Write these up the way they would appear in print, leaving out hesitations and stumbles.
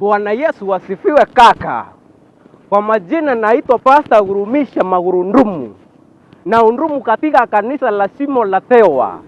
Bwana Yesu asifiwe kaka. Kwa majina naitwa Pastor Gurumisha Magurundumu. Na undumu katika kanisa la Simo la Tewa.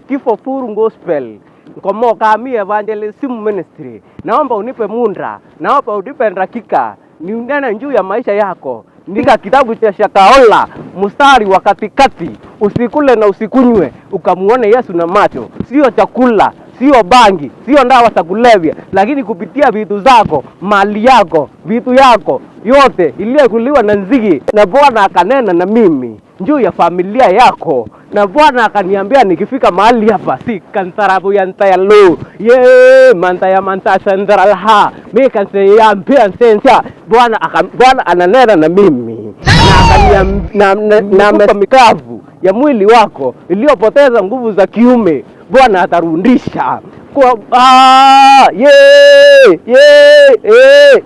Kifo Furu Gospel. Komo kami Evangelism Ministry. Naomba unipe mundra. Naomba unipe dakika. Niunene juu ya maisha yako. Ndika kitabu cha Shakaola mstari wa katikati. Usikule na usikunywe ukamuone Yesu na macho. Sio chakula, sio bangi, sio ndawa za kulevya, lakini kupitia vitu zako, mali yako, vitu yako yote iliyokuliwa na nzige. Na Bwana akanena na mimi juu ya familia yako. Na Bwana akaniambia nikifika mahali hapa si kansarabu ya ntayalo mantaya sandaralha mimi kanseya mpia sensa. Bwana ananena na mimi na akaniambia mikavu ya mwili wako iliyopoteza nguvu za kiume Bwana atarudisha kwa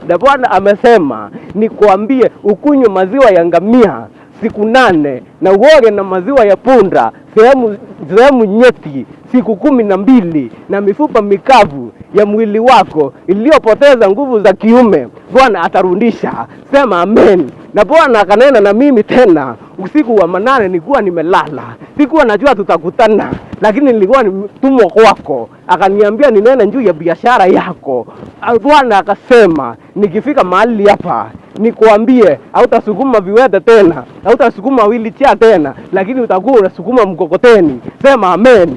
na Bwana amesema nikwambie ukunywe maziwa ya ngamia siku 8 na uoge na maziwa ya punda sehemu nyeti siku 12 na mifupa mikavu ya mwili wako iliyopoteza nguvu za kiume Bwana atarudisha. Sema amen. Na Bwana akanena na mimi tena usiku wa 8 nilikuwa nimelala. Sikuwa najua tutakutana, lakini nilikuwa nimetumwa kwako. Akaniambia ninene juu ya biashara yako. Bwana akasema nikifika mahali hapa nikwambie hautasukuma viwete tena, hautasukuma wheelchair tena, lakini utakuwa unasukuma mkokoteni. Sema amen.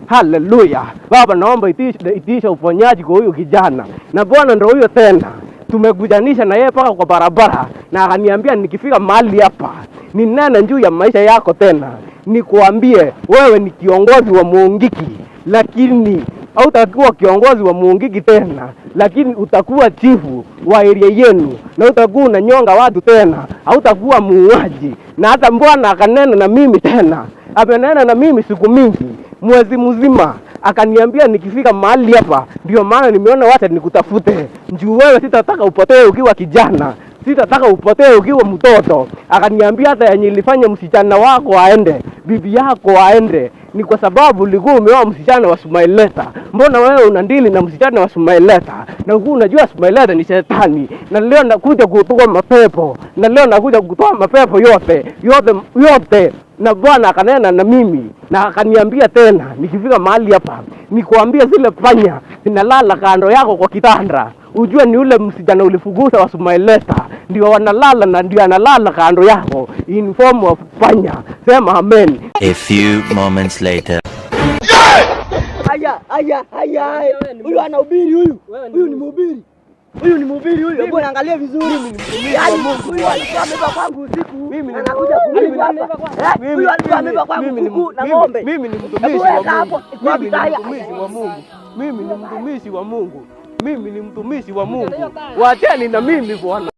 Hallelujah. Baba naomba itisha uponyaji kwa huyo kijana. Na Bwana ndio huyo tena. Tumekujanisha na yeye paka kwa barabara na akaniambia nikifika mahali hapa ninene juu ya maisha yako tena. Nikwambie wewe ni kiongozi wa Muungiki, lakini hautakuwa kiongozi wa Muungiki tena, lakini utakuwa chifu wa area yenu na utakuwa unanyonga watu tena, hautakuwa muuaji. Na hata Bwana akanena na mimi tena. Amenena na mimi siku mingi, mwezi mzima. Akaniambia nikifika mahali hapa ndio maana nimeona wacha nikutafute. Njoo wewe sitataka upotee ukiwa kijana. Sitataka upotee ukiwa mtoto. Akaniambia hata yenye nilifanya msichana wako aende, bibi yako aende, ni kwa sababu ulikuwa umeoa msichana wa Sumaileta. Mbona wewe unandili na msichana wa Sumaileta? Na ukuu unajua Sumaileta ni shetani. Na leo nakuja kutoa mapepo. Na leo nakuja kutoa mapepo yote. Na Bwana akanena na mimi na akaniambia tena nikifika mahali hapa nikwambia zile panya zinalala kando yako kwa kitanda. Ujue ni ule msijana ulifuguza wa Sumaileta ndio wanalala na ndio analala kando yako in form of panya. Sema amen. A few moments later. Aya. Huyu anahubiri huyu. Huyu ni mhubiri. Hebu angalia vizuri mimi. Huyu alikuwa amebeba kwangu usiku. Mimi anakuja kulipa hapa. Huyu alikuwa amebeba kwangu kuku na ng'ombe. Mimi ni mtumishi wa Mungu. Mimi ni mtumishi wa Mungu. Waacheni na mimi Bwana.